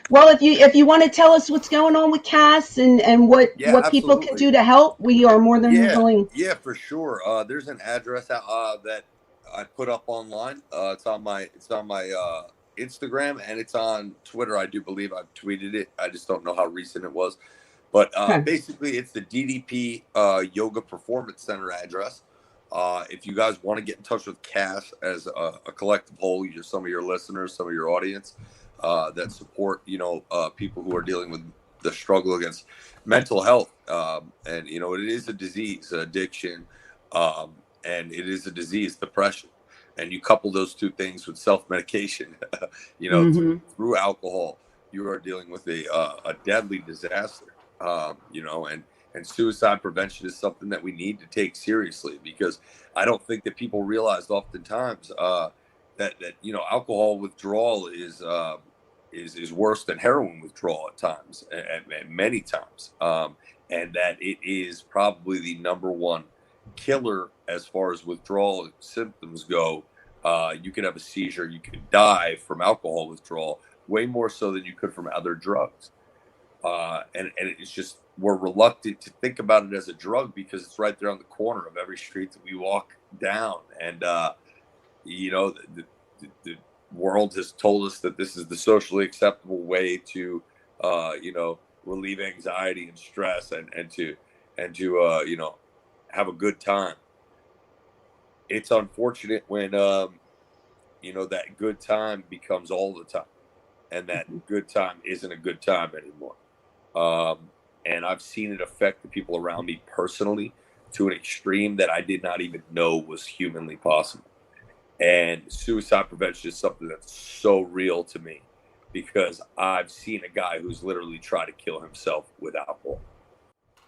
Well, if you want to tell us what's going on with Cass and Yeah, what people can absolutely. do to help, we are more than Yeah, willing. yeah, for sure. There's an address that I put up online. It's on my Instagram, and it's on Twitter. I do believe I've tweeted it. I just don't know how recent it was. But Okay. basically, it's the DDP Yoga Performance Center address. If you guys want to get in touch with Cass as a collective whole, some of your listeners, some of your audience that support, people who are dealing with the struggle against mental health, and it is a disease, addiction, and it is a disease, depression, and you couple those two things with self medication, Hmm. through alcohol, you are dealing with a deadly disaster. And suicide prevention is something that we need to take seriously, because I don't think that people realize oftentimes that alcohol withdrawal is worse than heroin withdrawal at times, and many times, and that it is probably the number one killer as far as withdrawal symptoms go. You could have a seizure, you could die from alcohol withdrawal way more so than you could from other drugs. And it's just, we're reluctant to think about it as a drug because it's right there on the corner of every street that we walk down. And the world has told us that this is the socially acceptable way to relieve anxiety and stress, and to have a good time. It's unfortunate when that good time becomes all the time, and that good time isn't a good time anymore. And I've seen it affect the people around me personally to an extreme that I did not even know was humanly possible. And suicide prevention is something that's so real to me, because I've seen a guy who's literally tried to kill himself with alcohol.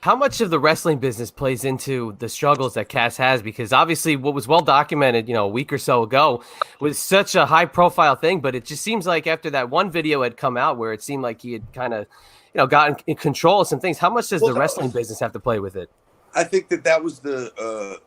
How much of the wrestling business plays into the struggles that Cass has? Because obviously, what was well documented, a week or so ago, was such a high profile thing. But it just seems like after that one video had come out where it seemed like he had kind of, gotten in control of some things. How much does Well, the wrestling business have to play with it? I think that was the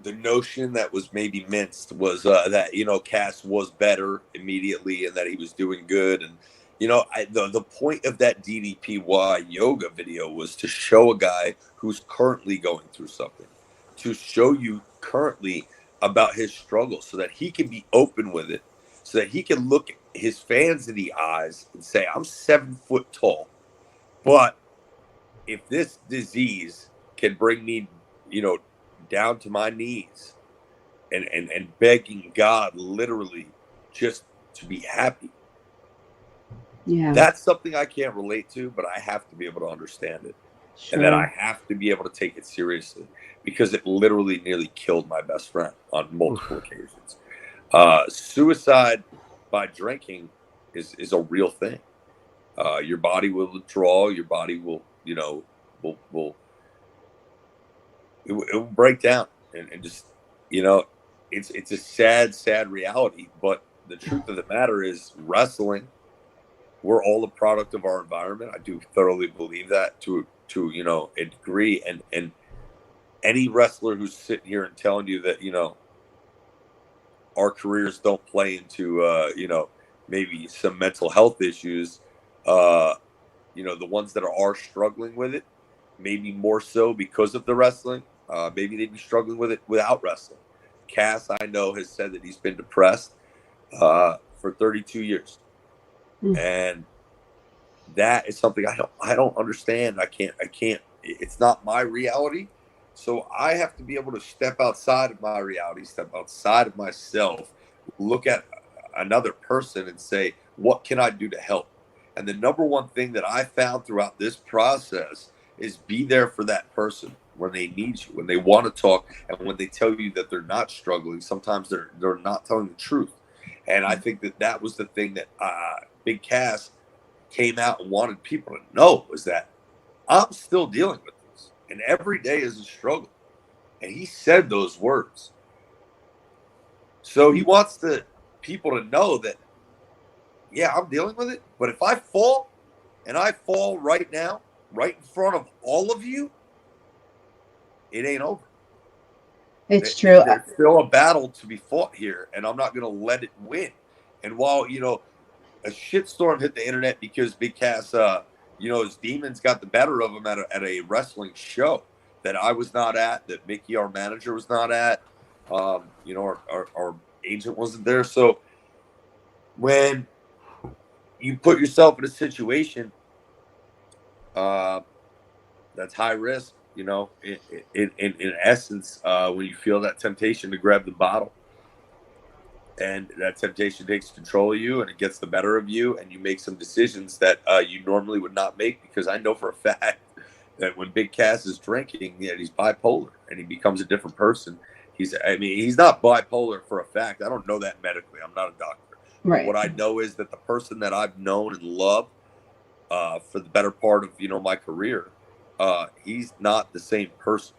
notion that was maybe minced, was that Cass was better immediately and that he was doing good. And the point of that DDPY yoga video was to show a guy who's currently going through something, to show you currently about his struggle, so that he can be open with it, so that he can look his fans in the eyes and say, I'm 7 foot tall, but if this disease can bring me, down to my knees, and begging God literally just to be happy, Yeah. that's something I can't relate to, but I have to be able to understand it. And that I Sure. have to be able to take it seriously, because it literally nearly killed my best friend on multiple occasions. Suicide by drinking is a real thing. Your body will withdraw. Your body will, will it will break down, and just, you know, it's a sad reality. But the truth of the matter is, wrestling, we're all a product of our environment. I do thoroughly believe that to a degree. And any wrestler who's sitting here and telling you that our careers don't play into maybe some mental health issues, uh the ones that are struggling with it, maybe more so because of the wrestling, maybe they'd be struggling with it without wrestling. Cass, I know, has said that he's been depressed for 32 years, Mm. and that is something I don't understand. I can't. It's not my reality, so I have to be able to step outside of my reality, step outside of myself, look at another person and say, what can I do to help? And the number one thing that I found throughout this process is be there for that person when they need you, when they want to talk, and when they tell you that they're not struggling. Sometimes they're not telling the truth. And I think that was the thing that Big Cass came out and wanted people to know, was that I'm still dealing with this, and every day is a struggle. And he said those words. So he wants the people to know that, yeah, I'm dealing with it. But if I fall, and I fall right now, right in front of all of you, it ain't over. It's true. There's still a battle to be fought here, and I'm not going to let it win. And while, a shitstorm hit the internet because Big Cass, his demons got the better of him at a wrestling show that I was not at, that Mickey, our manager, was not at. Our agent wasn't there. So when you put yourself in a situation that's high risk, in essence, when you feel that temptation to grab the bottle, and that temptation takes control of you and it gets the better of you, and you make some decisions that you normally would not make, because I know for a fact that when Big Cass is drinking, he's bipolar and he becomes a different person. He's not bipolar for a fact. I don't know that medically. I'm not a doctor. Right. But what I know is that the person that I've known and loved for the better part of my career, he's not the same person.